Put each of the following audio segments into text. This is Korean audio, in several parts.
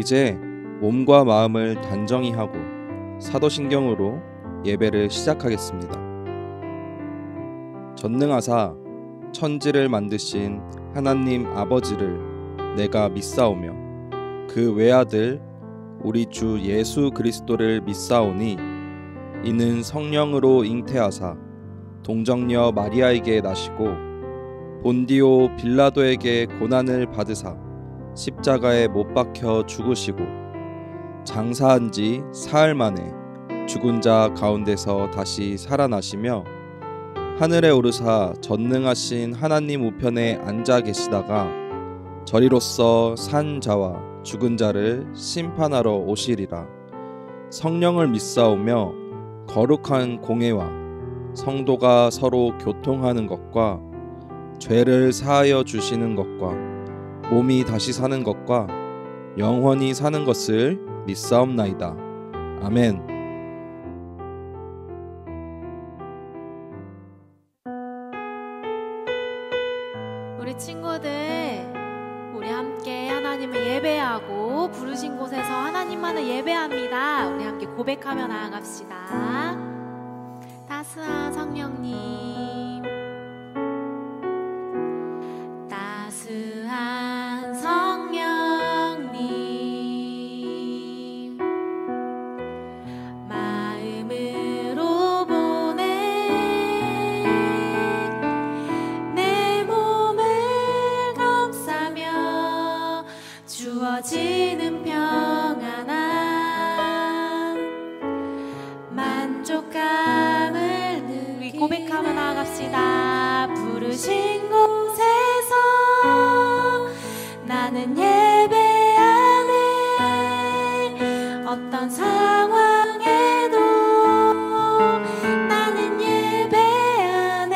이제 몸과 마음을 단정히 하고 사도신경으로 예배를 시작하겠습니다. 전능하사 천지를 만드신 하나님 아버지를 내가 믿사오며 그 외아들 우리 주 예수 그리스도를 믿사오니 이는 성령으로 잉태하사 동정녀 마리아에게 나시고 본디오 빌라도에게 고난을 받으사 십자가에 못 박혀 죽으시고 장사한 지 사흘 만에 죽은 자 가운데서 다시 살아나시며 하늘에 오르사 전능하신 하나님 우편에 앉아 계시다가 저리로서 산 자와 죽은 자를 심판하러 오시리라. 성령을 믿사오며 거룩한 공회와 성도가 서로 교통하는 것과 죄를 사하여 주시는 것과 몸이 다시 사는 것과 영원히 사는 것을 믿사옵나이다. 아멘. 우리 친구들, 우리 함께 하나님을 예배하고 부르신 곳에서 하나님만을 예배합니다. 우리 함께 고백하며 나아갑시다. 따스한 성령님, 따스한 성령님, 마음으로 보내 내 몸을 감싸며 주어지는 평안한 만족감을 우리 고백하며 나아갑시다. 부르신 곳에서 나는 예배하네. 어떤 상황에도 나는 예배하네.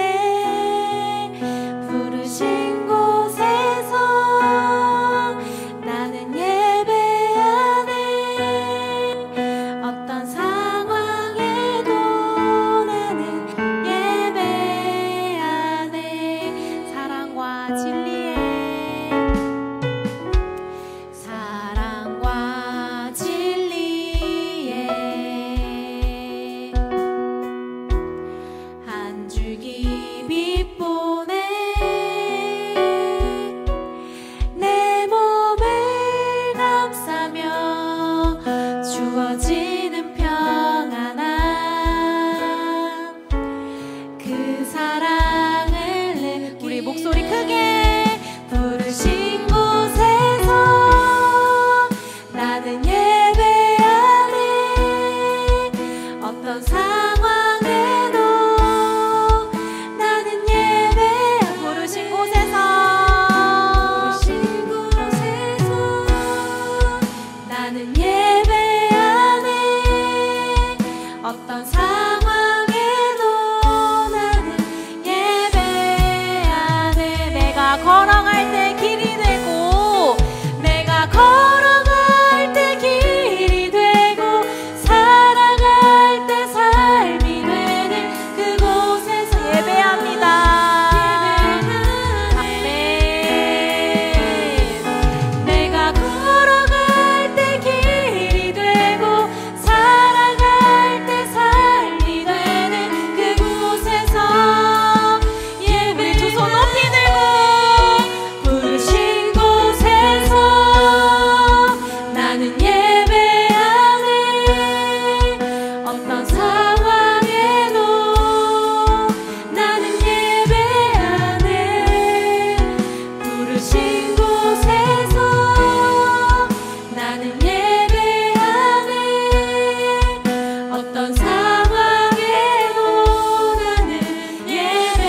부르신 곳에서 나는 예배하네. 어떤 상황에도 나는 예배하네. 사랑과 진리에 사랑과 진리에 한 줄기 빛 보내 내 몸을 감싸며 주어지는 평안한 그 사랑을 우리 목소리 크게 부르신 곳에서 나는 예배하네. 어떤 상황에도 나는 예배 부르신 곳에서 나는 예배하네. 어떤 상황에도 나는 예배하네. 내가 걸어갈 때 길이 되고 내가 걸어갈 때 길이 되고 살아갈 때 삶이 되는 그곳에서 예배합니다. 아멘. 내가 걸어갈 때 길이 되고 살아갈 때 삶이 되는 그곳에서 예배 두 손 높이 들고 부르신 곳에서 나는 예배하네. 어떤 상황에도 나는 예배하네. 부르신 곳에서 나는 예배하네. 어떤 상황에도 나는 예배하네.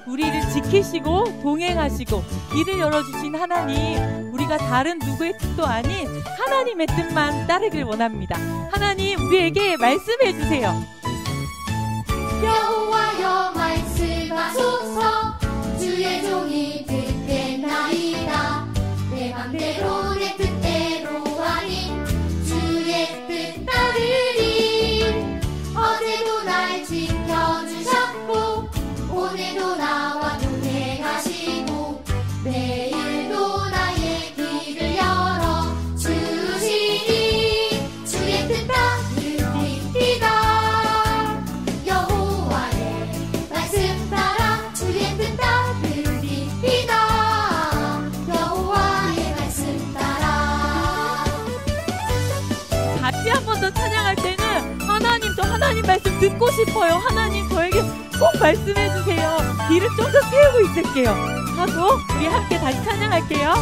우리를 지키시고 동행하시고 길을 열어주신 하나님, 우리가 다른 누구의 뜻도 아닌 하나님의 뜻만 따르길 원합니다. 하나님, 우리에게 말씀해 주세요. 여호와여 말씀하소서. 주의 종이 듣겠나이다. 내 맘대로 내 뜻대로 아닌 주의 뜻 따르리. 말씀 듣고 싶어요. 하나님 저에게 꼭 말씀해 주세요. 귀를 좀 더 세우고 있을게요. 하고 우리 함께 다시 찬양할게요.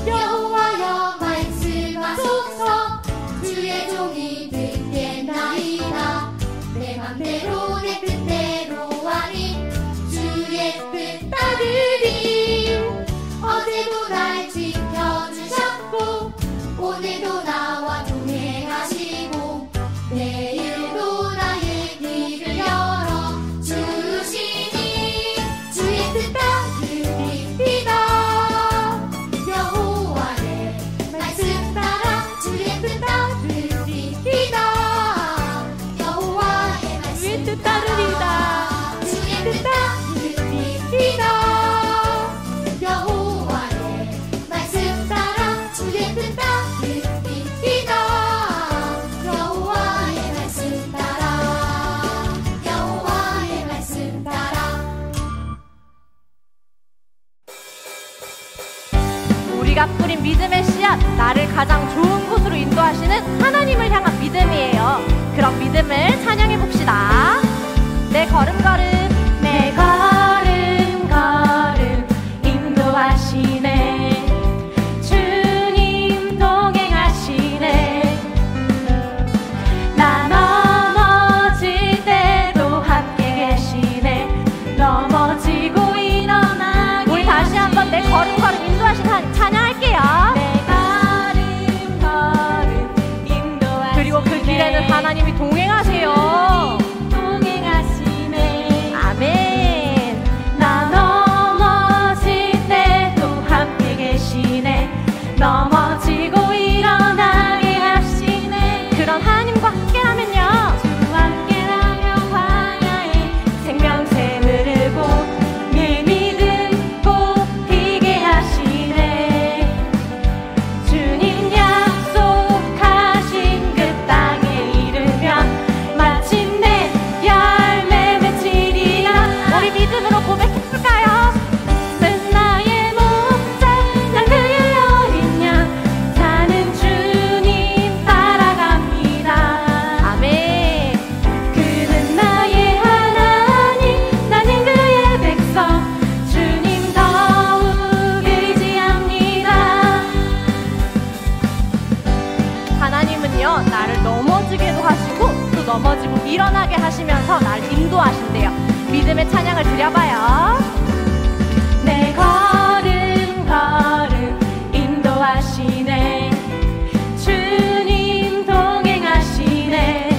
여호와여 말씀하소서 주의 종이 듣겠나이다. 내 맘대로 내 뜻대로 아닌 주의 뜻 따르리. 어제도 날 지켜주셨고 오늘도 나와 동행하시고 내일도 나의 길을 열어주시니 주의 뜻 따르리이다. 여호와의 말씀 따라 주의 뜻 따르리이다. 여호와의 주의 말씀 뜻 따르리이다. 주의 뜻 따르리이다. 여호와의 말씀 따라 주의 뜻 따르리이다. 여호와의 말씀 따라 여호와의 말씀 따라. 우리가 뿌린 믿음의 씨앗, 나를 가장 좋은 곳으로 인도하시는 하나님을 향한 믿음이에요. 그럼 믿음을 찬양해 봅시다. 내 걸음걸음, 내 걸음걸음 인도하시네. 주님 동행하시네. 나 넘어질 때도 함께 계시네. 넘어지고 일어나기. 우리 다시 한번 내 걸음걸음 인도하신 하나님 찬양할게요. 내 걸음걸음 인도하시네. 그리고 그 길에는 하나님이 동행하세요. 동행하시네. 아멘. 나 넘어질 때도 함께 계시네. 넘어지고 일어나게 하시네. 그런 하나님과 함께라면요, 주와 함께라면 광야에 생명샘을 흐르고 내 믿음 꽃피게 하시네. 주님 약속하신 그 땅에 이르면 마침내 열매 맺으리라. 우리 믿음으로 고백해볼까요? 는 나의 목자 난 그의 어린 양 사는 주님 따라갑니다. 아멘. 그는 나의 하나님 나는 그의 백성 주님 더욱 의지합니다. 하나님은요, 나를 넘어지게도 하시고 또 넘어지고 일어나게 하시면서 나를 인도하신대요. 믿음의 찬양을 드려봐요. 내 걸음걸음 인도하시네. 주님 동행하시네.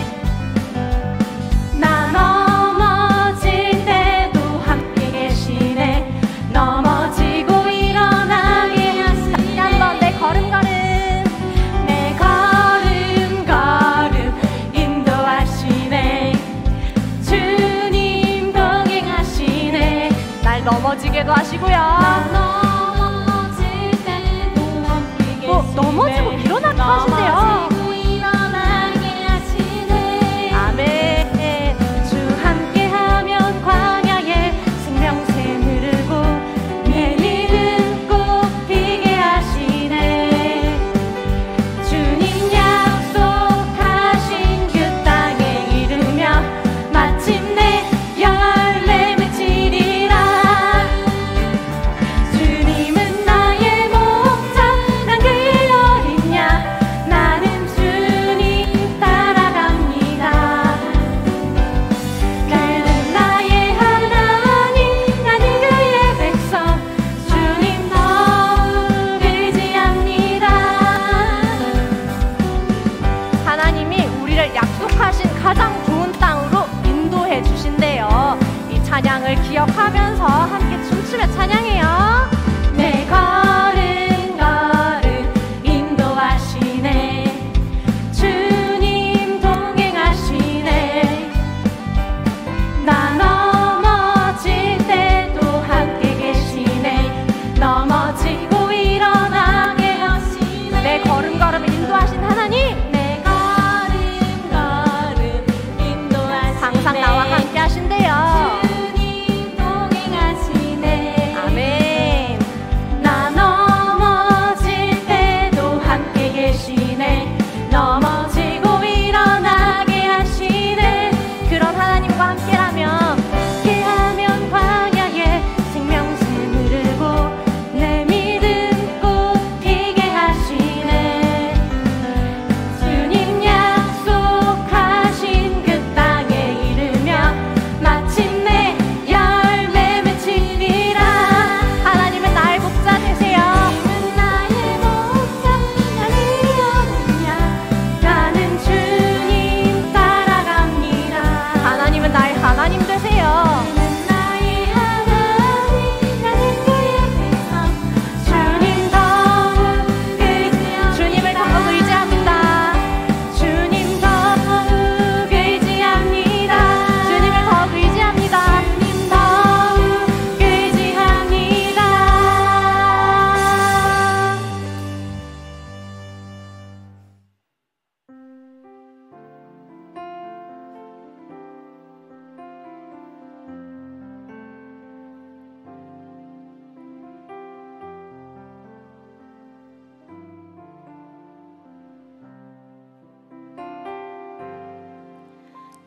나 넘어질 때도 함께 계시네. 넘어지고 일어나게 하시네. 다시 한번 내 걸음걸음, 내 걸음걸음 인도하시네. 주님 동행하시네. 날 넘어지게도 하시고요. 또 넘어지고 일어나게 하신대요. 아멘. 주 함께하면 광야에 생명샘 흐르고 내 믿음 꽃피게 하시네. 주님 약속하신 그 땅에 이르면 마침내 열매 맺으리라. 주님은 나의 목자 난 그의 어린 양 나는 주님 따라갑니다. 그는 나의 하나님 나는 그의 백성 주님 더욱 의지합니다. 하나님이 우리를 약속하신 가장 좋은 땅으로 인도해 주신대요. 이 찬양을 기억하면서 함께 춤추며 찬양해요. 내 걸음걸음 인도하시네. 주님 동행하시네. 나 넘어질 때도 함께 계시네. 넘어지고 일어나게 하시네. 내 걸음걸음을 인도하신 하나님, 내 걸음걸음 인도하시네. 항상 나와 함께 하신대요. 주님 동행하시네. 아멘. 주님과 함께라면 광야에 생명샘 흐르고 내 믿음 꽃 피게 하시네. 주님 약속하신 그 땅에 이르며 마침내 열매 맺히리라. 하나님은 나의 목자 되세요. 주님은 나의 목자 나를 얻으며 나는 주님 따라갑니다. 하나님은 나의 하나님 되세요.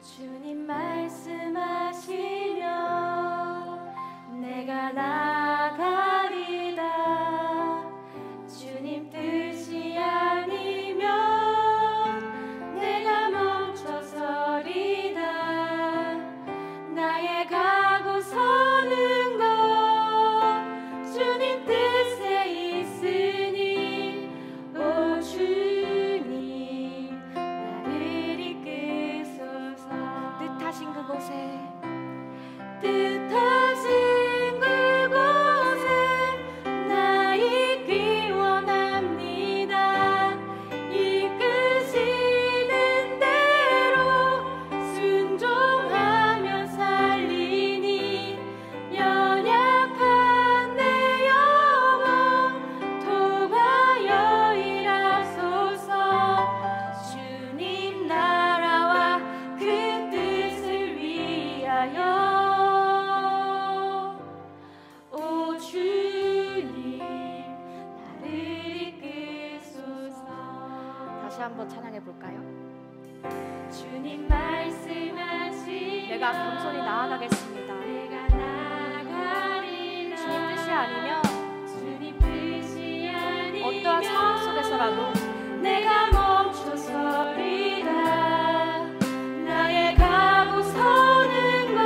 주님 말씀하시면 내가 나가리다. 주님 뜻이 아니면 내가 멈춰서리다. 나의 가고 서는 것 주님 뜻에 있으니 오 주님 나를 이끄소서. 뜻하신 그곳에 나 있기 원합니다. 이끄시는 대로 순종하며 살리니 연약한 내 영혼 통하여 일하소서. 주님 나라와 그 뜻을 위하여 오 주님 나를 이끄소서. 다시 한번 찬양해 볼까요? 주님 말씀하시면 내가 겸손히 나아가겠습니다. 내가 나가리라. 주님 뜻이 아니면 주님 뜻이 아니면 어떠한 상황 속에서라도 내가 멈춰서리다. 나의 가고 서는 것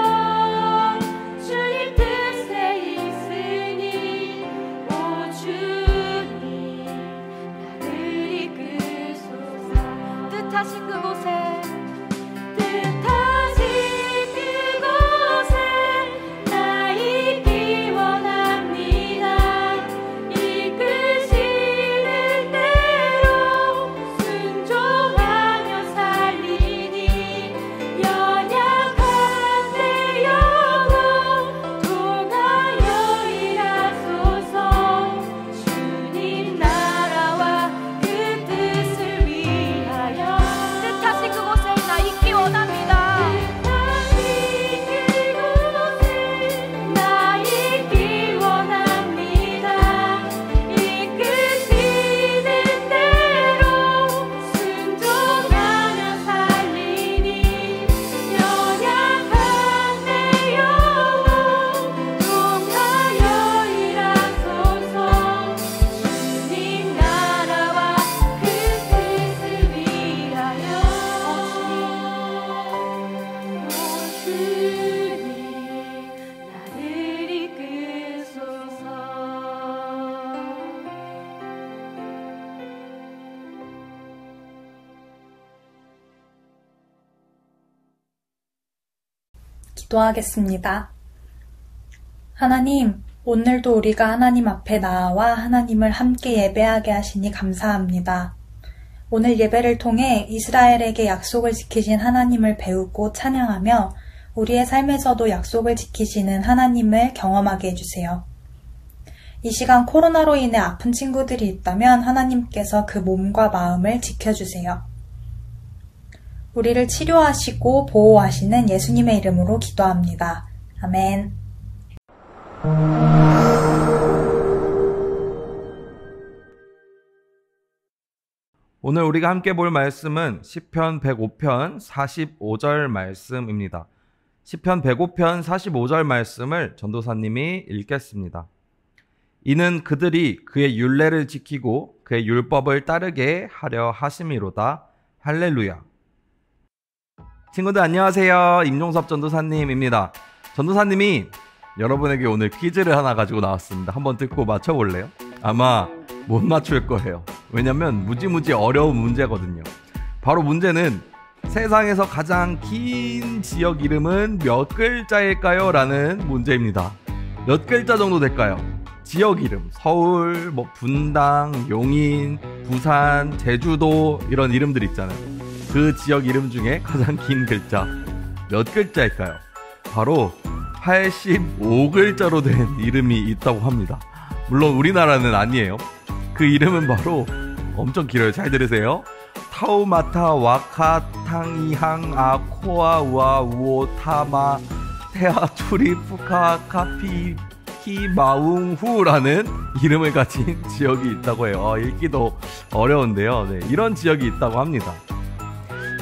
주님 뜻에 있으니 오 주님 나를 이끄소서. 뜻하신 그곳에 나 있기 원합니다. 이끄시는 대로 순종하며 살리니 연약한 내 영혼 통하여 일하소서. 주님 나라와 그 뜻을 위하여 뜻하신 그곳에 나 있기 원합니다. 나 있기 원합니다. 이끄시는 대로 순종하며 살리니 연약한 내 영혼 통하여 일하소서. 주님 나라와 그 뜻을 위하여 오 주님 나를 이끄소서. 기도하겠습니다. 하나님, 오늘도 우리가 하나님 앞에 나와 하나님을 함께 예배하게 하시니 감사합니다. 오늘 예배를 통해 이스라엘에게 약속을 지키신 하나님을 배우고 찬양하며 우리의 삶에서도 약속을 지키시는 하나님을 경험하게 해주세요. 이 시간 코로나로 인해 아픈 친구들이 있다면 하나님께서 그 몸과 마음을 지켜주세요. 우리를 치료하시고 보호하시는 예수님의 이름으로 기도합니다. 아멘. 오늘 우리가 함께 볼 말씀은 시편 105편 45절 말씀입니다. 시편 105편 45절 말씀을 전도사님이 읽겠습니다. 이는 그들이 그의 율례를 지키고 그의 율법을 따르게 하려 하심이로다. 할렐루야. 친구들 안녕하세요. 임종섭 전도사님입니다. 전도사님이 여러분에게 오늘 퀴즈를 하나 가지고 나왔습니다. 한번 듣고 맞춰볼래요? 아마 못 맞출 거예요. 왜냐면 무지무지 어려운 문제거든요. 바로 문제는 세상에서 가장 긴 지역 이름은 몇 글자일까요? 라는 문제입니다. 몇 글자 정도 될까요? 지역 이름, 서울, 분당, 용인, 부산, 제주도 이런 이름들 있잖아요. 그 지역 이름 중에 가장 긴 글자 몇 글자일까요? 바로 85글자로 된 이름이 있다고 합니다. 물론 우리나라는 아니에요. 그 이름은 바로 엄청 길어요. 잘 들으세요. 타우마타 와카 탕이항 아코아 우아 우오 타마 테아 추리 푸카 카피 히마웅후라는 이름을 가진 지역이 있다고 해요. 읽기도 어려운데요. 네, 이런 지역이 있다고 합니다.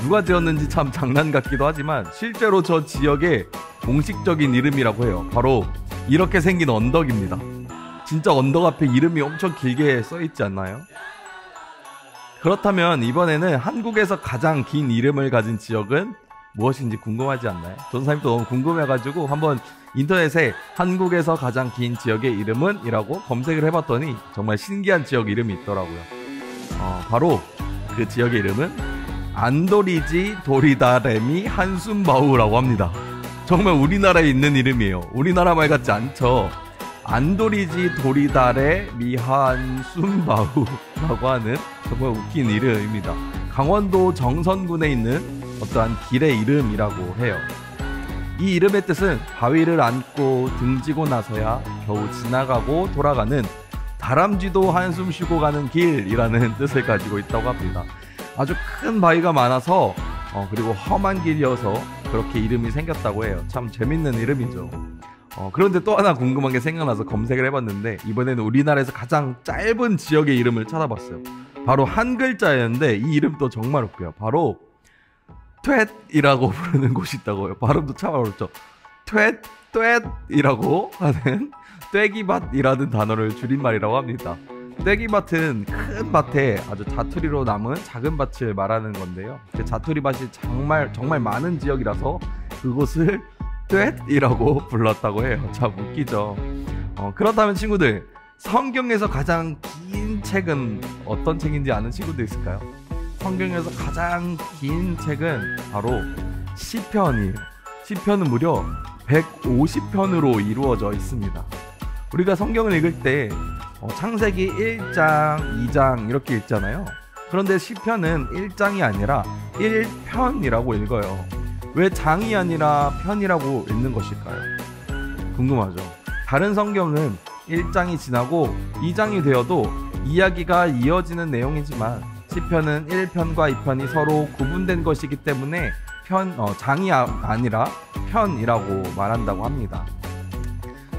누가 지었는지 참 장난 같기도 하지만 실제로 저 지역의 공식적인 이름이라고 해요. 바로 이렇게 생긴 언덕입니다. 진짜 언덕 앞에 이름이 엄청 길게 써있지 않나요? 그렇다면 이번에는 한국에서 가장 긴 이름을 가진 지역은 무엇인지 궁금하지 않나요? 전사님도 너무 궁금해가지고 한번 인터넷에 한국에서 가장 긴 지역의 이름은? 이라고 검색을 해봤더니 정말 신기한 지역 이름이 있더라고요. 바로 그 지역의 이름은 안도리지 도리다레미 한숨바우라고 합니다. 정말 우리나라에 있는 이름이에요. 우리나라 말 같지 않죠? 안도리지 도리다레 미한숨바우라고 하는 정말 웃긴 이름입니다. 강원도 정선군에 있는 어떠한 길의 이름이라고 해요. 이 이름의 뜻은 바위를 안고 등지고 나서야 겨우 지나가고 돌아가는 다람쥐도 한숨 쉬고 가는 길이라는 뜻을 가지고 있다고 합니다. 아주 큰 바위가 많아서 그리고 험한 길이어서 그렇게 이름이 생겼다고 해요. 참 재밌는 이름이죠. 그런데 또 하나 궁금한 게 생각나서 검색을 해봤는데 이번에는 우리나라에서 가장 짧은 지역의 이름을 찾아봤어요. 바로 한 글자였는데 이 이름도 정말 웃겨요. 바로 퇴이라고 부르는 곳이 있다고요. 발음도 참 어렵죠. 퇴이라고 하는 떼기밭이라는 단어를 줄임말이라고 합니다. 떼기밭은 큰 밭에 아주 자투리로 남은 작은 밭을 말하는 건데요. 그 자투리밭이 정말 많은 지역이라서 그곳을 퇴이라고 불렀다고 해요. 참 웃기죠. 그렇다면 친구들, 성경에서 가장 긴 책은 어떤 책인지 아는 친구도 있을까요? 성경에서 가장 긴 책은 바로 시편이에요. 시편은 무려 150편으로 이루어져 있습니다. 우리가 성경을 읽을 때 창세기 1장, 2장 이렇게 읽잖아요. 그런데 시편은 1장이 아니라 1편이라고 읽어요. 왜 장이 아니라 편이라고 읽는 것일까요? 궁금하죠? 다른 성경은 1장이 지나고 2장이 되어도 이야기가 이어지는 내용이지만 시편은 1편과 2편이 서로 구분된 것이기 때문에 장이 아니라 편이라고 말한다고 합니다.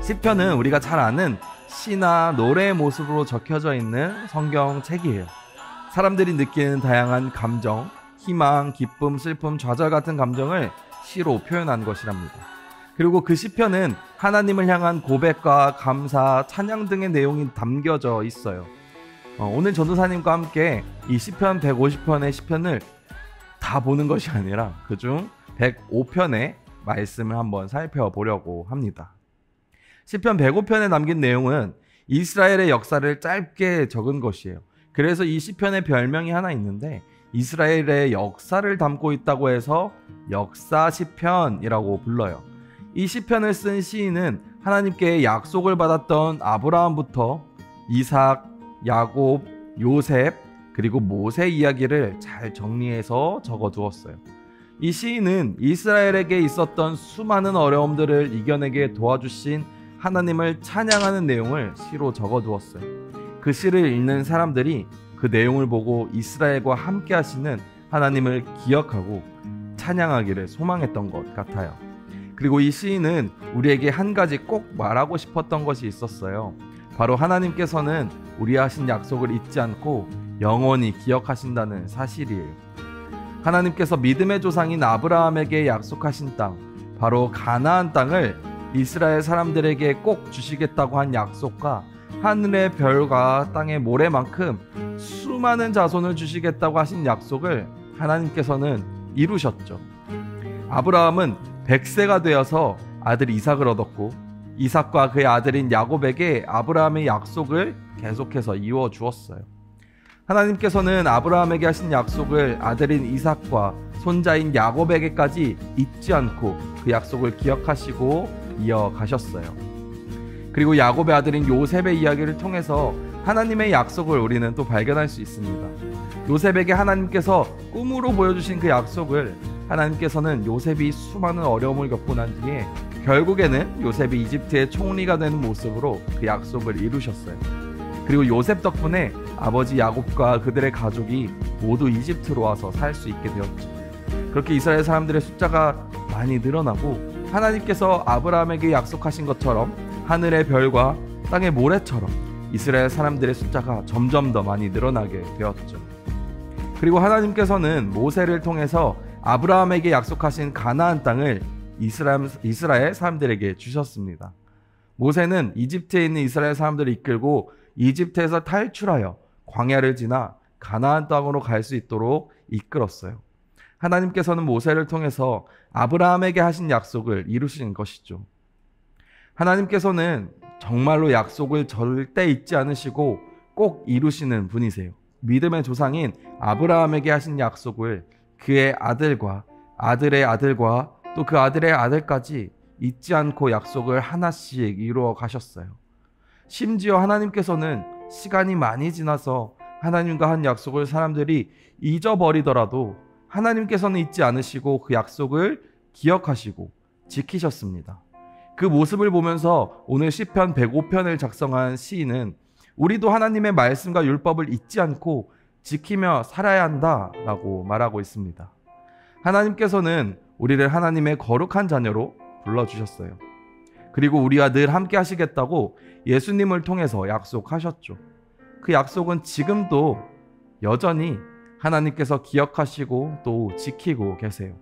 시편은 우리가 잘 아는 시나 노래의 모습으로 적혀져 있는 성경책이에요. 사람들이 느끼는 다양한 감정, 희망, 기쁨, 슬픔, 좌절 같은 감정을 시로 표현한 것이랍니다. 그리고 그 시편은 하나님을 향한 고백과 감사, 찬양 등의 내용이 담겨져 있어요. 오늘 전도사님과 함께 이 시편 150편의 시편을 다 보는 것이 아니라 그중 105편의 말씀을 한번 살펴보려고 합니다. 시편 105편에 남긴 내용은 이스라엘의 역사를 짧게 적은 것이에요. 그래서 이 시편의 별명이 하나 있는데 이스라엘의 역사를 담고 있다고 해서 역사 시편이라고 불러요. 이 시편을 쓴 시인은 하나님께 약속을 받았던 아브라함부터 이삭, 야곱, 요셉, 그리고 모세 이야기를 잘 정리해서 적어두었어요. 이 시인은 이스라엘에게 있었던 수많은 어려움들을 이겨내게 도와주신 하나님을 찬양하는 내용을 시로 적어두었어요. 그 시를 읽는 사람들이 그 내용을 보고 이스라엘과 함께 하시는 하나님을 기억하고 찬양하기를 소망했던 것 같아요. 그리고 이 시인은 우리에게 한 가지 꼭 말하고 싶었던 것이 있었어요. 바로 하나님께서는 우리 하신 약속을 잊지 않고 영원히 기억하신다는 사실이에요. 하나님께서 믿음의 조상인 아브라함에게 약속하신 땅, 바로 가나안 땅을 이스라엘 사람들에게 꼭 주시겠다고 한 약속과 하늘의 별과 땅의 모래만큼 수많은 자손을 주시겠다고 하신 약속을 하나님께서는 이루셨죠. 아브라함은 100세가 되어서 아들 이삭을 얻었고, 이삭과 그의 아들인 야곱에게 아브라함의 약속을 계속해서 이루어 주었어요. 하나님께서는 아브라함에게 하신 약속을 아들인 이삭과 손자인 야곱에게까지 잊지 않고 그 약속을 기억하시고 이어가셨어요. 그리고 야곱의 아들인 요셉의 이야기를 통해서 하나님의 약속을 우리는 또 발견할 수 있습니다. 요셉에게 하나님께서 꿈으로 보여주신 그 약속을 하나님께서는 요셉이 수많은 어려움을 겪고 난 뒤에 결국에는 요셉이 이집트의 총리가 되는 모습으로 그 약속을 이루셨어요. 그리고 요셉 덕분에 아버지 야곱과 그들의 가족이 모두 이집트로 와서 살 수 있게 되었죠. 그렇게 이스라엘 사람들의 숫자가 많이 늘어나고 하나님께서 아브라함에게 약속하신 것처럼 하늘의 별과 땅의 모래처럼 이스라엘 사람들의 숫자가 점점 더 많이 늘어나게 되었죠. 그리고 하나님께서는 모세를 통해서 아브라함에게 약속하신 가나안 땅을 이스라엘 사람들에게 주셨습니다. 모세는 이집트에 있는 이스라엘 사람들을 이끌고 이집트에서 탈출하여 광야를 지나 가나안 땅으로 갈 수 있도록 이끌었어요. 하나님께서는 모세를 통해서 아브라함에게 하신 약속을 이루신 것이죠. 하나님께서는 정말로 약속을 절대 잊지 않으시고 꼭 이루시는 분이세요. 믿음의 조상인 아브라함에게 하신 약속을 그의 아들과 아들의 아들과 또 그 아들의 아들까지 잊지 않고 약속을 하나씩 이루어 가셨어요. 심지어 하나님께서는 시간이 많이 지나서 하나님과 한 약속을 사람들이 잊어버리더라도 하나님께서는 잊지 않으시고 그 약속을 기억하시고 지키셨습니다. 그 모습을 보면서 오늘 시편 105편을 작성한 시인은 우리도 하나님의 말씀과 율법을 잊지 않고 지키며 살아야 한다라고 말하고 있습니다. 하나님께서는 우리를 하나님의 거룩한 자녀로 불러주셨어요. 그리고 우리와 늘 함께 하시겠다고 예수님을 통해서 약속하셨죠. 그 약속은 지금도 여전히 하나님께서 기억하시고 또 지키고 계세요.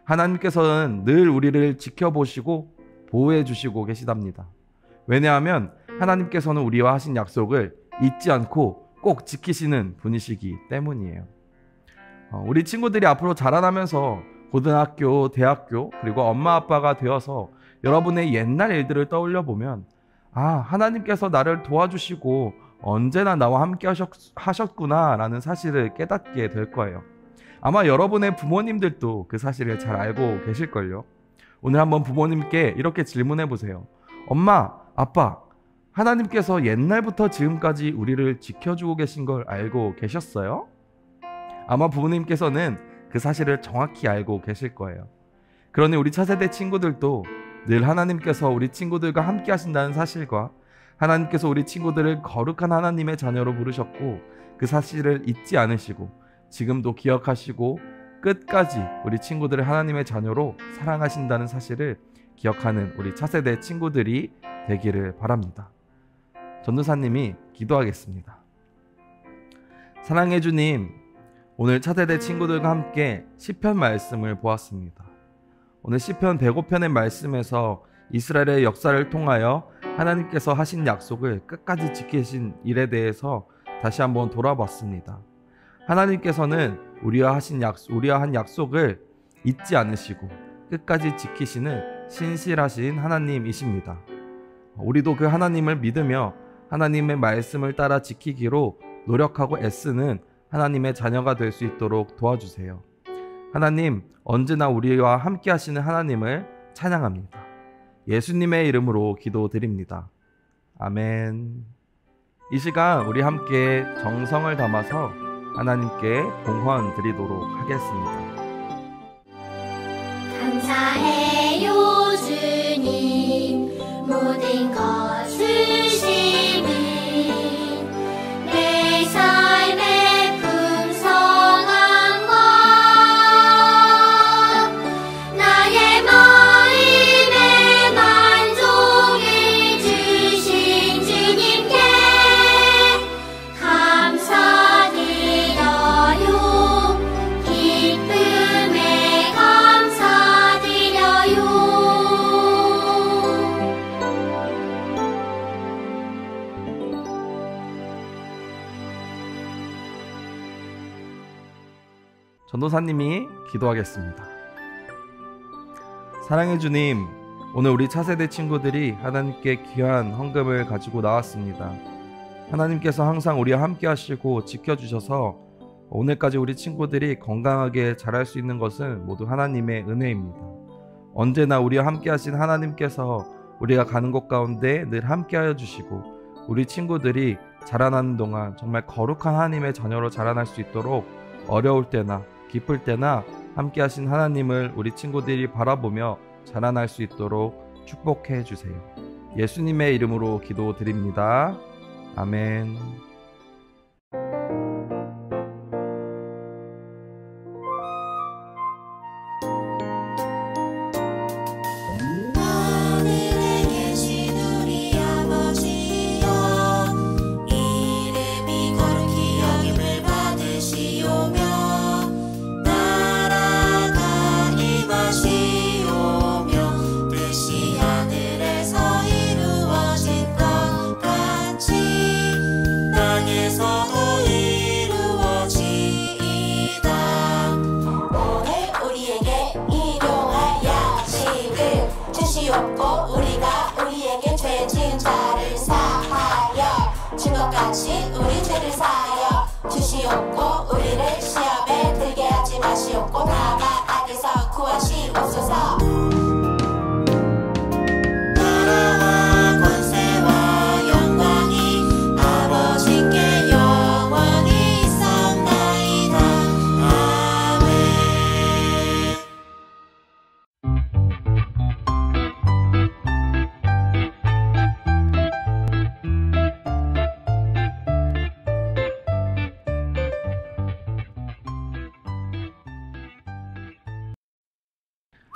하나님께서는 늘 우리를 지켜보시고 보호해 주시고 계시답니다. 왜냐하면 하나님께서는 우리와 하신 약속을 잊지 않고 꼭 지키시는 분이시기 때문이에요. 우리 친구들이 앞으로 자라나면서 고등학교, 대학교, 그리고 엄마 아빠가 되어서 여러분의 옛날 일들을 떠올려 보면 하나님께서 나를 도와주시고 언제나 나와 함께 하셨구나 라는 사실을 깨닫게 될 거예요. 아마 여러분의 부모님들도 그 사실을 잘 알고 계실걸요. 오늘 한번 부모님께 이렇게 질문해 보세요. 엄마, 아빠, 하나님께서 옛날부터 지금까지 우리를 지켜주고 계신 걸 알고 계셨어요? 아마 부모님께서는 그 사실을 정확히 알고 계실 거예요. 그러니 우리 차세대 친구들도 늘 하나님께서 우리 친구들과 함께 하신다는 사실과 하나님께서 우리 친구들을 거룩한 하나님의 자녀로 부르셨고 그 사실을 잊지 않으시고 지금도 기억하시고 끝까지 우리 친구들을 하나님의 자녀로 사랑하신다는 사실을 기억하는 우리 차세대 친구들이 되기를 바랍니다. 전도사님이 기도하겠습니다. 사랑해 주님, 오늘 차세대 친구들과 함께 시편 말씀을 보았습니다. 오늘 시편 105편의 말씀에서 이스라엘의 역사를 통하여 하나님께서 하신 약속을 끝까지 지키신 일에 대해서 다시 한번 돌아봤습니다. 하나님께서는 우리와 한 약속을 잊지 않으시고 끝까지 지키시는 신실하신 하나님이십니다. 우리도 그 하나님을 믿으며 하나님의 말씀을 따라 지키기로 노력하고 애쓰는 하나님의 자녀가 될 수 있도록 도와주세요. 하나님, 언제나 우리와 함께 하시는 하나님을 찬양합니다. 예수님의 이름으로 기도드립니다. 아멘. 이 시간 우리 함께 정성을 담아서 하나님께 봉헌 드리도록 하겠습니다. 감사해요 주님 모든 것 주심은 내 삶의 풍성한 것 나의 마음의 만족을 주신 주님께 감사드려요 기쁨에 감사드려요 전도사님이 기도하겠습니다. 사랑의 주님, 오늘 우리 차세대 친구들이 하나님께 귀한 헌금을 가지고 나왔습니다. 하나님께서 항상 우리와 함께 하시고 지켜주셔서 오늘까지 우리 친구들이 건강하게 자랄 수 있는 것은 모두 하나님의 은혜입니다. 언제나 우리와 함께 하신 하나님께서 우리가 가는 곳 가운데 늘 함께 하여 주시고 우리 친구들이 자라나는 동안 정말 거룩한 하나님의 자녀로 자라날 수 있도록 어려울 때나 기쁠 때나 함께 하신 하나님을 우리 친구들이 바라보며 자라날 수 있도록 축복해 주세요. 예수님의 이름으로 기도드립니다. 아멘. 하늘에 계신 우리 아버지여, 이름이 거룩히 여김을 받으시오며 나라가 임하시오며 뜻이 하늘에서 이루어진 것 같이 땅에서도 이루어지이다. 오늘 우리에게 일용할 양식을 주시옵고 우리가 우리에게 죄 지은 자를 사하여 준 것 같이 우리 죄를 사하여 주시옵고 우리를 시험에 들게 하지 마시옵고 다만 악에서 구하시옵소서. 나라와 권세와 영광이 아버지께 영원히 있사옵나이다. 아멘.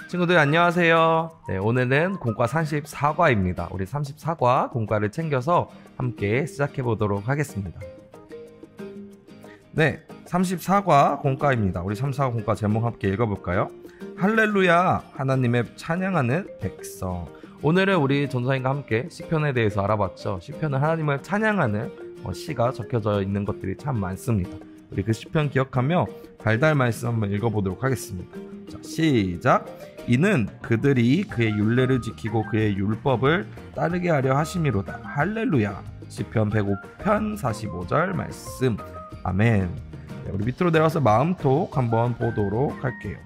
친구들 안녕하세요. 네, 오늘은 공과 34과입니다. 우리 34과 공과를 챙겨서 함께 시작해 보도록 하겠습니다. 네, 34과 공과입니다. 우리 34과 공과 제목 함께 읽어볼까요? 할렐루야, 하나님의 찬양하는 백성. 오늘은 우리 전도사님과 함께 시편에 대해서 알아봤죠. 시편은 하나님을 찬양하는 시가 적혀져 있는 것들이 참 많습니다. 우리 그 시편 기억하며 달달 말씀 한번 읽어보도록 하겠습니다. 자, 시작. 이는 그들이 그의 율례를 지키고 그의 율법을 따르게 하려 하심이로다. 할렐루야. 시편 105편 45절 말씀. 아멘. 네, 우리 밑으로 내려와서 마음톡 한번 보도록 할게요.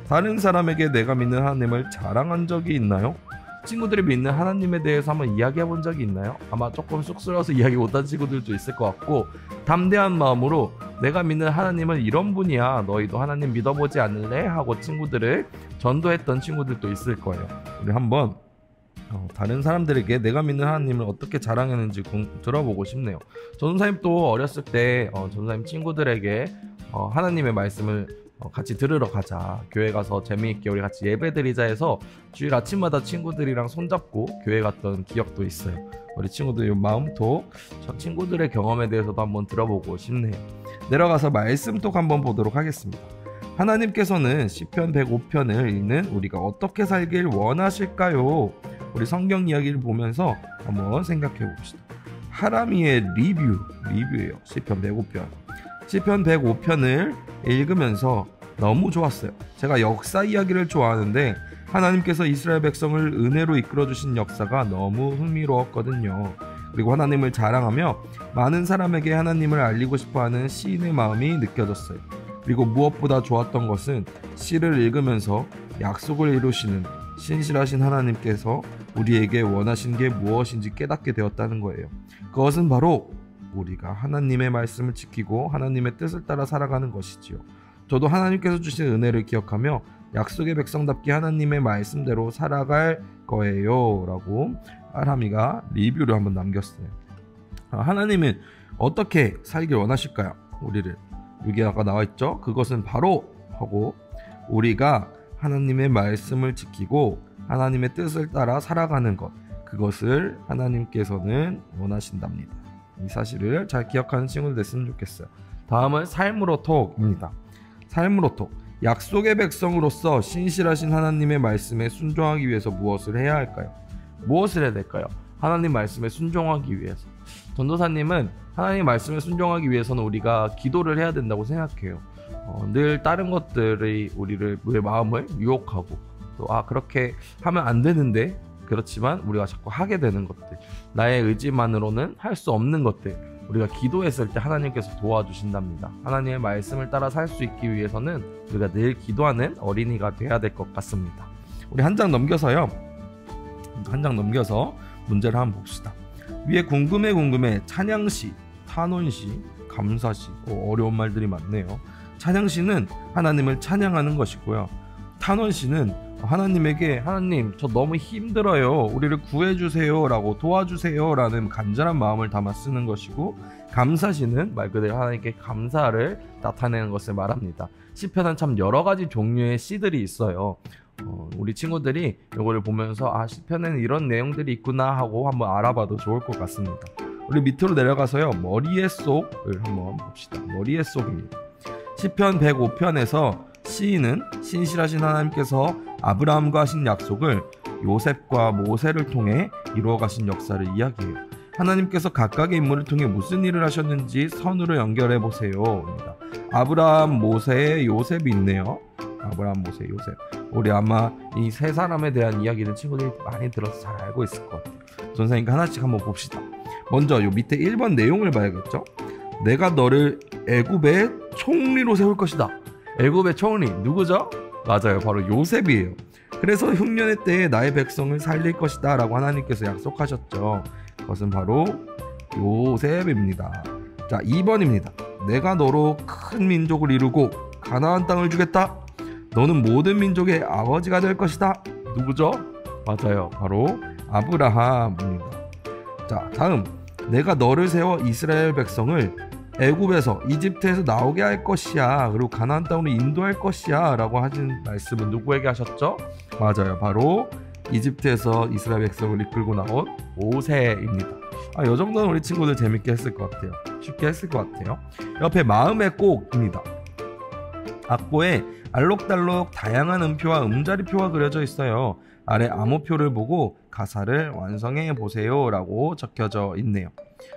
다른 사람에게 내가 믿는 하나님을 자랑한 적이 있나요? 친구들이 믿는 하나님에 대해서 한번 이야기해 본 적이 있나요? 아마 조금 쑥스러워서 이야기 못한 친구들도 있을 것 같고, 담대한 마음으로 내가 믿는 하나님은 이런 분이야, 너희도 하나님 믿어보지 않을래? 하고 친구들을 전도했던 친구들도 있을 거예요. 우리 한번 다른 사람들에게 내가 믿는 하나님을 어떻게 자랑했는지 들어보고 싶네요. 전도사님도 어렸을 때 전도사님 친구들에게 하나님의 말씀을 같이 들으러 가자, 교회 가서 재미있게 우리 같이 예배 드리자 해서 주일 아침마다 친구들이랑 손잡고 교회 갔던 기억도 있어요. 우리 친구들 마음톡, 저 친구들의 경험에 대해서도 한번 들어보고 싶네요. 내려가서 말씀톡 한번 보도록 하겠습니다. 하나님께서는 시편 105편을 읽는 우리가 어떻게 살길 원하실까요? 우리 성경 이야기를 보면서 한번 생각해 봅시다. 하람이의 리뷰예요. 시편 105편. 시편 105편을 읽으면서 너무 좋았어요. 제가 역사 이야기를 좋아하는데 하나님께서 이스라엘 백성을 은혜로 이끌어주신 역사가 너무 흥미로웠거든요. 그리고 하나님을 자랑하며 많은 사람에게 하나님을 알리고 싶어하는 시인의 마음이 느껴졌어요. 그리고 무엇보다 좋았던 것은 시를 읽으면서 약속을 이루시는 신실하신 하나님께서 우리에게 원하신 게 무엇인지 깨닫게 되었다는 거예요. 그것은 바로 우리가 하나님의 말씀을 지키고 하나님의 뜻을 따라 살아가는 것이지요. 저도 하나님께서 주신 은혜를 기억하며 약속의 백성답게 하나님의 말씀대로 살아갈 거예요 라고 하람이가 리뷰를 한번 남겼어요. 하나님은 어떻게 살길 원하실까요? 우리를. 여기 아까 나와있죠? 그것은 바로 하고 우리가 하나님의 말씀을 지키고 하나님의 뜻을 따라 살아가는 것, 그것을 하나님께서는 원하신답니다. 이 사실을 잘 기억하는 친구들 됐으면 좋겠어요. 다음은 삶으로 톡입니다. 삶으로 톡. 약속의 백성으로서 신실하신 하나님의 말씀에 순종하기 위해서 무엇을 해야 할까요? 무엇을 해야 될까요? 하나님 말씀에 순종하기 위해서. 전도사님은 하나님 말씀에 순종하기 위해서는 우리가 기도를 해야 된다고 생각해요. 늘 다른 것들이 우리의 마음을 유혹하고 또 그렇게 하면 안 되는데 그렇지만 우리가 자꾸 하게 되는 것들, 나의 의지만으로는 할 수 없는 것들, 우리가 기도했을 때 하나님께서 도와주신답니다. 하나님의 말씀을 따라 살 수 있기 위해서는 우리가 늘 기도하는 어린이가 돼야 될 것 같습니다. 우리 한 장 넘겨서 문제를 한번 봅시다. 위에 궁금해 찬양시, 탄원시, 감사시, 어려운 말들이 많네요. 찬양시는 하나님을 찬양하는 것이고요. 탄원시는 하나님에게 하나님 저 너무 힘들어요, 우리를 구해주세요 라고 도와주세요 라는 간절한 마음을 담아 쓰는 것이고, 감사시는 말 그대로 하나님께 감사를 나타내는 것을 말합니다. 시편은 참 여러가지 종류의 시들이 있어요. 우리 친구들이 이거를 보면서 시편에는 이런 내용들이 있구나 하고 한번 알아봐도 좋을 것 같습니다. 우리 밑으로 내려가서요, 머리의 속을 한번 봅시다. 머리의 속입니다. 시편 105편에서 시인은 신실하신 하나님께서 아브라함과 하신 약속을 요셉과 모세를 통해 이루어 가신 역사를 이야기해요. 하나님께서 각각의 인물을 통해 무슨 일을 하셨는지 선으로 연결해 보세요. 아브라함, 모세, 요셉이 있네요. 아브라함, 모세, 요셉. 우리 아마 이 세 사람에 대한 이야기는 친구들이 많이 들어서 잘 알고 있을 것 같아요. 선생님과 하나씩 한번 봅시다. 먼저 요 밑에 1번 내용을 봐야겠죠. 내가 너를 애굽의 총리로 세울 것이다. 애굽의 총리 누구죠? 맞아요, 바로 요셉이에요. 그래서 흉년의 때에 나의 백성을 살릴 것이다 라고 하나님께서 약속하셨죠. 그것은 바로 요셉입니다. 자, 2번입니다. 내가 너로 큰 민족을 이루고 가나안 땅을 주겠다. 너는 모든 민족의 아버지가 될 것이다. 누구죠? 맞아요, 바로 아브라함입니다. 자, 다음, 내가 너를 세워 이스라엘 백성을 애굽에서 이집트에서 나오게 할 것이야, 그리고 가나안 땅으로 인도할 것이야 라고 하신 말씀은 누구에게 하셨죠? 맞아요, 바로 이집트에서 이스라엘 백성을 이끌고 나온 모세입니다. 이 정도는 우리 친구들 재밌게 했을 것 같아요. 쉽게 했을 것 같아요. 옆에 마음의 꼭입니다. 악보에 알록달록 다양한 음표와 음자리표가 그려져 있어요. 아래 암호표를 보고 가사를 완성해 보세요 라고 적혀져 있네요.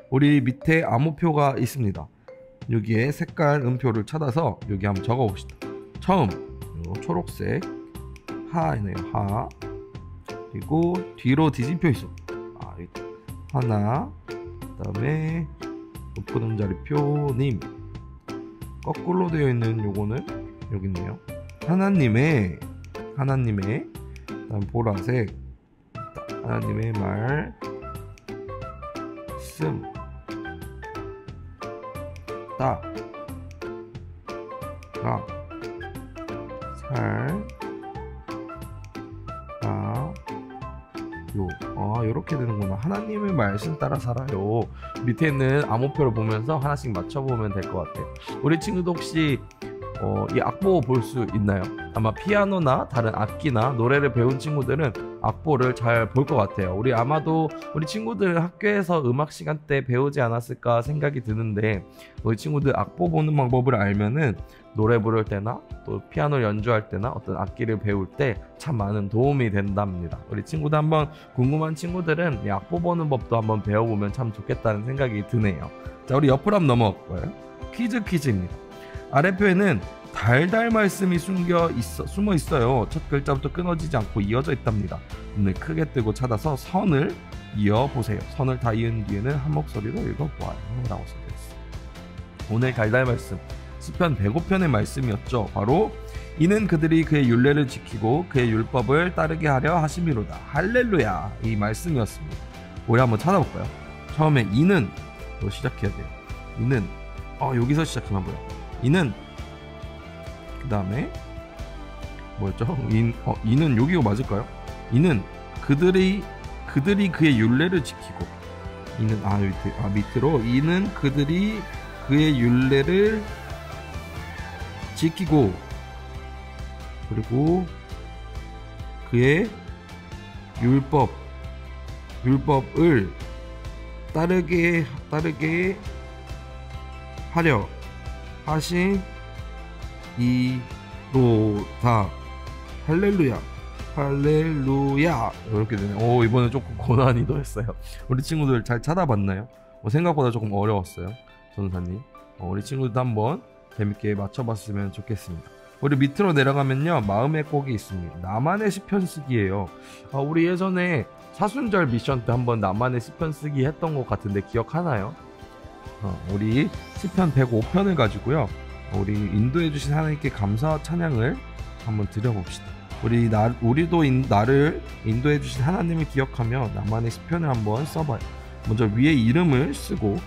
우리 밑에 암호표가 있습니다. 여기에 색깔 음표를 찾아서 여기 한번 적어 봅시다. 처음 초록색 하이네요. 하. 그리고 뒤로 뒤집혀 있어. 하나. 그 다음에 높은 음자리표 님. 거꾸로 되어 있는 요거는 여기 있네요. 하나님의 그다음 보라색 하나님의 말씀 따라 살아요. 이렇게 되는구나. 하나님의 말씀 따라 살아요. 밑에 있는 암호표를 보면서 하나씩 맞춰보면 될 것 같아요. 우리 친구도 혹시 이 악보 볼 수 있나요? 아마 피아노나 다른 악기나 노래를 배운 친구들은 악보를 잘 볼 것 같아요. 아마도 우리 친구들 학교에서 음악 시간 때 배우지 않았을까 생각이 드는데, 우리 친구들 악보 보는 방법을 알면은 노래 부를 때나 또 피아노 연주할 때나 어떤 악기를 배울 때 참 많은 도움이 된답니다. 우리 친구들 한번 궁금한 친구들은 이 악보 보는 법도 한번 배워보면 참 좋겠다는 생각이 드네요. 자, 우리 옆으로 한번 넘어갈까요? 퀴즈입니다. 아래표에는 달달 말씀이 숨어 있어요. 첫 글자부터 끊어지지 않고 이어져 있답니다. 눈을 크게 뜨고 찾아서 선을 이어보세요. 선을 다 이은 뒤에는 한 목소리로 읽어보아요 라고 써있어요. 오늘 달달 말씀 시편 105편의 말씀이었죠. 바로 이는 그들이 그의 율례를 지키고 그의 율법을 따르게 하려 하심이로다. 할렐루야, 이 말씀이었습니다. 우리 한번 찾아볼까요? 처음에 이는 시작해야 돼요. 이는 여기서 시작하나 보여. 이는 그 다음에 뭐였죠? 이는 여기가 맞을까요? 이는 그들이 그의 율례를 지키고, 이는 밑으로 이는 그들이 그의 율례를 지키고 그리고 그의 율법을 따르게 하려 하신 이로다. 할렐루야 이렇게 되네요. 이번에 조금 고난이도 했어요. 우리 친구들 잘 찾아봤나요? 생각보다 조금 어려웠어요, 전사님. 우리 친구들도 한번 재밌게 맞춰봤으면 좋겠습니다. 우리 밑으로 내려가면요, 마음의 꼭이 있습니다. 나만의 시편 쓰기예요. 우리 예전에 사순절 미션 때 한번 나만의 시편 쓰기 했던 것 같은데 기억하나요? 우리 시편 105편을 가지고요, 우리 인도해 주신 하나님께 감사와 찬양을 한번 드려봅시다. 우리도 나를 인도해 주신 하나님을 기억하며 나만의 시편을 한번 써봐요. 먼저 위에 이름을 쓰고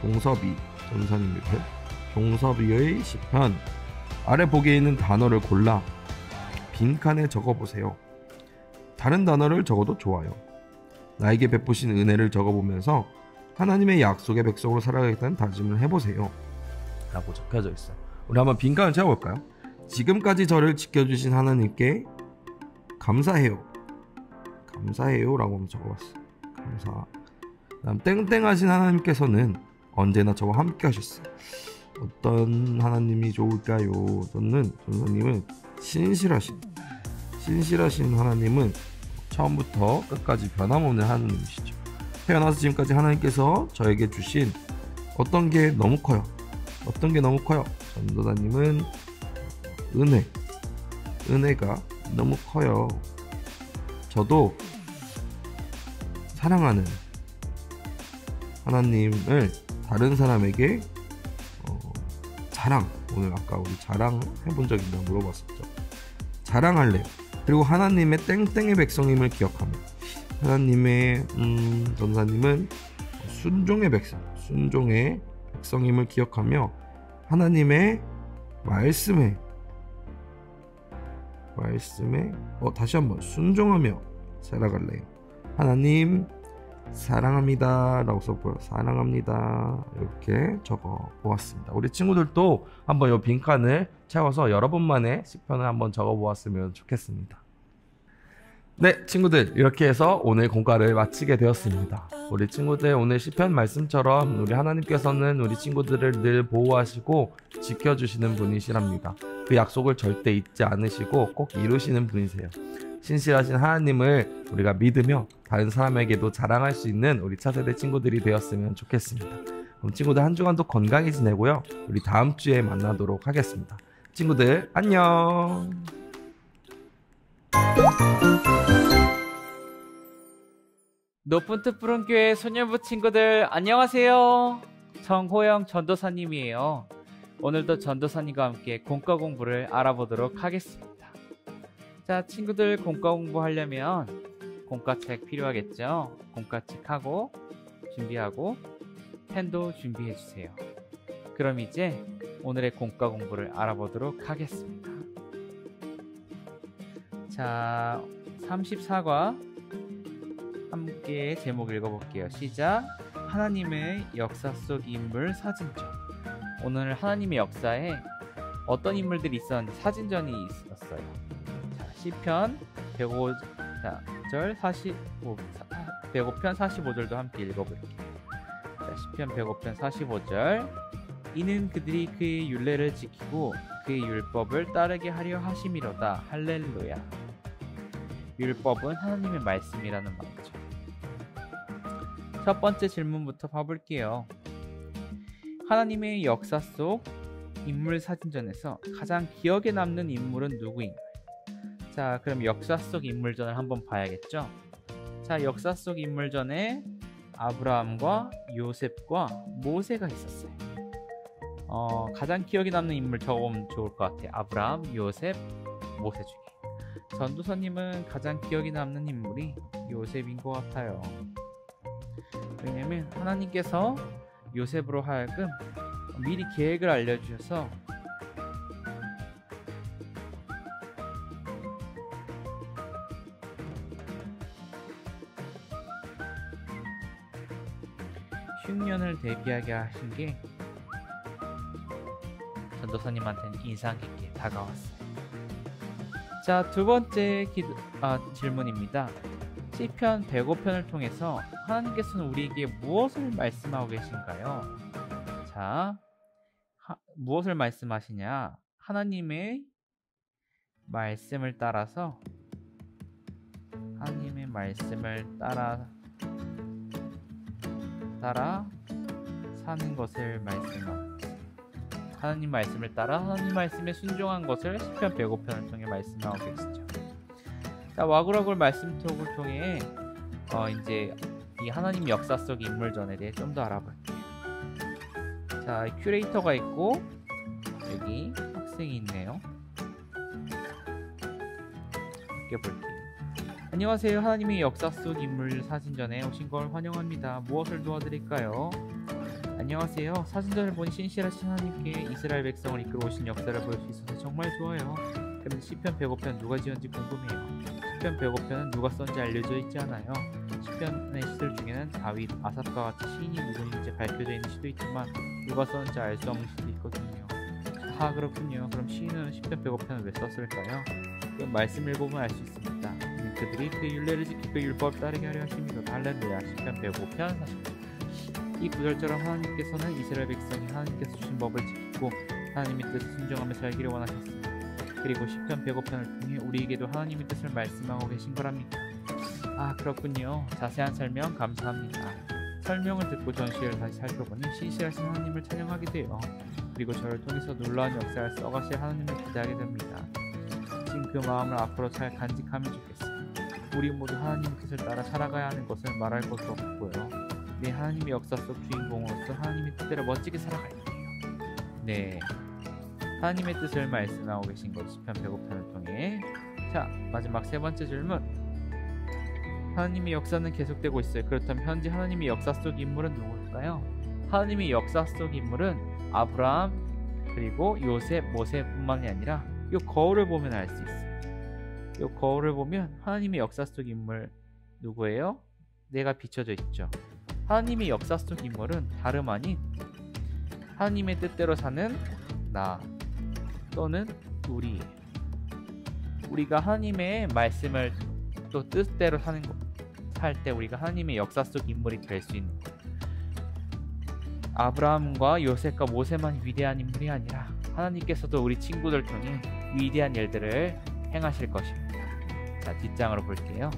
종섭이 전사님 밑에 종섭이의 시편, 아래 보기에 있는 단어를 골라 빈칸에 적어보세요. 다른 단어를 적어도 좋아요. 나에게 베푸신 은혜를 적어보면서 하나님의 약속의 백성으로 살아가겠다는 다짐을 해보세요 라고 적혀져 있어요. 우리 한번 빈칸을 채워볼까요? 지금까지 저를 지켜주신 하나님께 감사해요 라고 한번 적어봤어요. 감사. 다음 땡땡하신 하나님께서는 언제나 저와 함께 하셨어요. 어떤 하나님이 좋을까요? 저는 전사님은 신실하신 하나님은 처음부터 끝까지 변함없는 하나님이시죠. 태어나서 지금까지 하나님께서 저에게 주신 어떤 게 너무 커요. 전도사님은 은혜가 너무 커요. 저도 사랑하는 하나님을 다른 사람에게 오늘 아까 우리 자랑 해본 적 있나 물어봤었죠. 자랑할래요. 그리고 하나님의 땡땡의 백성임을 기억하며, 하나님의 전사님은 순종의 백성임을 기억하며 하나님의 말씀에 다시 한번 순종하며 살아갈래요. 하나님 사랑합니다 라고 써보여. 사랑합니다 이렇게 적어 보았습니다. 우리 친구들도 한번 이 빈칸을 채워서 여러분만의 시편을 한번 적어 보았으면 좋겠습니다. 네, 친구들, 이렇게 해서 오늘 공과를 마치게 되었습니다. 우리 친구들, 오늘 시편 말씀처럼 우리 하나님께서는 우리 친구들을 늘 보호하시고 지켜주시는 분이시랍니다. 그 약속을 절대 잊지 않으시고 꼭 이루시는 분이세요. 신실하신 하나님을 우리가 믿으며 다른 사람에게도 자랑할 수 있는 우리 차세대 친구들이 되었으면 좋겠습니다. 그럼 친구들, 한 주간도 건강히 지내고요, 우리 다음 주에 만나도록 하겠습니다. 친구들 안녕. 높은 뜻 푸른 교회 소년부 친구들 안녕하세요. 정호영 전도사님이에요. 오늘도 전도사님과 함께 공과 공부를 알아보도록 하겠습니다. 자, 친구들, 공과 공부하려면 공과책 필요하겠죠? 공과책하고 준비하고 펜도 준비해주세요. 그럼 이제 오늘의 공과 공부를 알아보도록 하겠습니다. 자, 34과 함께 제목 읽어볼게요. 시작. 하나님의 역사 속 인물 사진전. 오늘 하나님의 역사에 어떤 인물들이 있었는지 사진전이 있었어요. 자, 시편 105절 105편 45절도 함께 읽어볼게요. 자, 시편 105편 45절. 이는 그들이 그의 율례를 지키고 그의 율법을 따르게 하려 하심이로다. 할렐루야. 율법은 하나님의 말씀이라는 말이죠. 첫 번째 질문부터 봐볼게요. 하나님의 역사 속 인물 사진전에서 가장 기억에 남는 인물은 누구인가요? 자, 그럼 역사 속 인물전을 한번 봐야겠죠? 자, 역사 속 인물전에 아브라함과 요셉과 모세가 있었어요. 가장 기억에 남는 인물 적으면 좋을 것 같아요. 아브라함, 요셉, 모세 중에. 전도사님은 가장 기억에 남는 인물이 요셉인 것 같아요. 왜냐면 하나님께서 요셉으로 하여금 미리 계획을 알려주셔서 흉년을 대비하게 하신 게 전도사님한테는 인상 깊게 다가왔어요. 자, 두 번째 질문입니다. 시편 105편을 통해서 하나님께서는 우리에게 무엇을 말씀하고 계신가요? 자, 무엇을 말씀하시냐? 하나님의 말씀을 따라서 하나님의 말씀을 따라 사는 것을 말씀합니다. 하나님 말씀을 따라 하나님 말씀에 순종한 것을 시편 105편을 통해 말씀하고 계시죠. 자, 와글와글 말씀톡을 통해 이제 이 하나님 역사 속 인물전에 대해 좀 더 알아볼게요. 자, 큐레이터가 있고 여기 학생이 있네요. 이렇게 볼게요. 안녕하세요. 하나님의 역사 속 인물 사진전에 오신 걸 환영합니다. 무엇을 도와드릴까요? 안녕하세요. 사진전을 보니 신실하신 하나님께 이스라엘 백성을 이끌어 오신 역사를 볼 수 있어서 정말 좋아요. 그런데 시편 105편 누가 지었는지 궁금해요. 시편 105편은 누가 썼는지 알려져 있지 않아요. 시편의 시들 중에는 다윗, 아삽과 같이 시인이 누구인지 밝혀져 있는 시도 있지만 누가 썼는지 알 수 없는 시도 있거든요. 아, 그렇군요. 그럼 시인은 시편 105편을 왜 썼을까요? 그 말씀 읽어보면 알 수 있습니다. 그들이 그 율례를 지키고 그 율법 따르게 하려 하십니다. 할렐루야. 시편 105편 40편. 이 구절처럼 하나님께서는 이스라엘 백성이 하나님께서 주신 법을 지키고 하나님의 뜻을 순종하며 살기를 원하셨습니다. 그리고 시편 105편을 통해 우리에게도 하나님의 뜻을 말씀하고 계신 거랍니다. 아, 그렇군요. 자세한 설명 감사합니다. 설명을 듣고 전시를 다시 살펴보니 신실하신 하나님을 찬양하게 돼요. 그리고 저를 통해서 놀라운 역사를 써가실 하나님을 기대하게 됩니다. 지금 그 마음을 앞으로 잘 간직하면 좋겠어요. 우리 모두 하나님의 뜻을 따라 살아가야 하는 것을 말할 것도 없고요. 네, 하나님의 역사 속 주인공으로서 하나님의 뜻대로 멋지게 살아갈게요. 네, 하나님의 뜻을 말씀하고 계신 것 시편 105편을 통해. 자, 마지막 세 번째 질문. 하나님의 역사는 계속되고 있어요. 그렇다면 현재 하나님의 역사 속 인물은 누구일까요? 하나님의 역사 속 인물은 아브라함, 그리고 요셉, 모세뿐만이 아니라 이 거울을 보면 알 수 있어요. 이 거울을 보면 하나님의 역사 속 인물 누구예요? 내가 비춰져 있죠. 하나님의 역사 속 인물은 다름 아닌 하나님의 뜻대로 사는 나 또는 우리가 하나님의 말씀을 또 뜻대로 살 때 우리가 하나님의 역사 속 인물이 될 수 있는 거예요. 아브라함과 요셉과 모세만 위대한 인물이 아니라 하나님께서도 우리 친구들 통해 위대한 일들을 행하실 것입니다. 자, 뒷장으로 볼게요.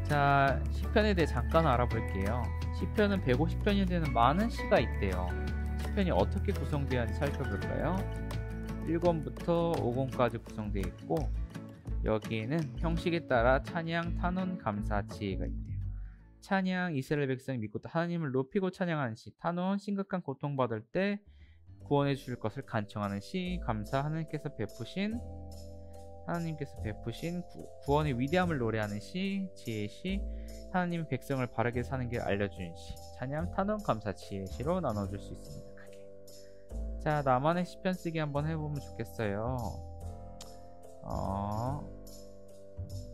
자, 시편에 대해 잠깐 알아볼게요. 시편은 150편이 되는 많은 시가 있대요. 시편이 어떻게 구성되었는지 살펴볼까요? 1권부터 5권까지 구성되어 있고 여기에는 형식에 따라 찬양, 탄원, 감사, 지혜가 있대요. 찬양, 이스라엘 백성이 믿고 하나님을 높이고 찬양하는 시. 탄원, 심각한 고통받을 때 구원해 주실 것을 간청하는 시. 감사, 하나님께서 베푸신 구원의 위대함을 노래하는 시. 지혜 시, 하나님의 백성을 바르게 사는 길 알려주는 시. 찬양, 탄원, 감사, 지혜 시로 나눠줄 수 있습니다. 크게. 자, 나만의 시편 쓰기 한번 해보면 좋겠어요.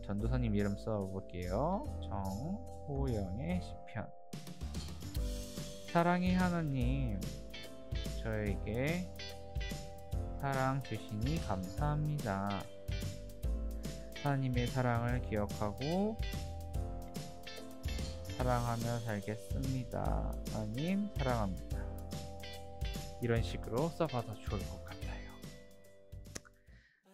전도사님 이름 써볼게요. 정호영의 시편. 사랑의 하나님, 저에게 사랑 주시니 감사합니다. 하나님의 사랑을 기억하고 사랑하며 살겠습니다. 하나님 사랑합니다. 이런 식으로 써봐도 좋을 것 같아요.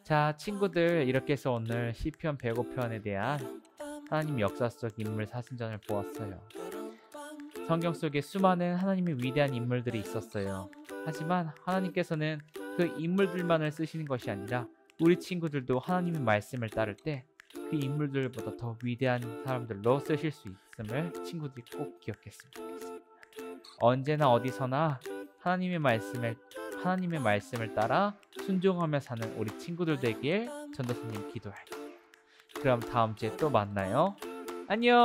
자, 친구들, 이렇게 해서 오늘 시편 105편에 대한 하나님 역사 속 인물 사진전을 보았어요. 성경 속에 수많은 하나님의 위대한 인물들이 있었어요. 하지만 하나님께서는 그 인물들만을 쓰시는 것이 아니라 우리 친구들도 하나님의 말씀을 따를 때 그 인물들보다 더 위대한 사람들로 쓰실 수 있음을 친구들이 꼭 기억했으면 좋겠습니다. 언제나 어디서나 하나님의 말씀을 따라 순종하며 사는 우리 친구들 되길 전도사님 기도할게요. 그럼 다음 주에 또 만나요. 안녕.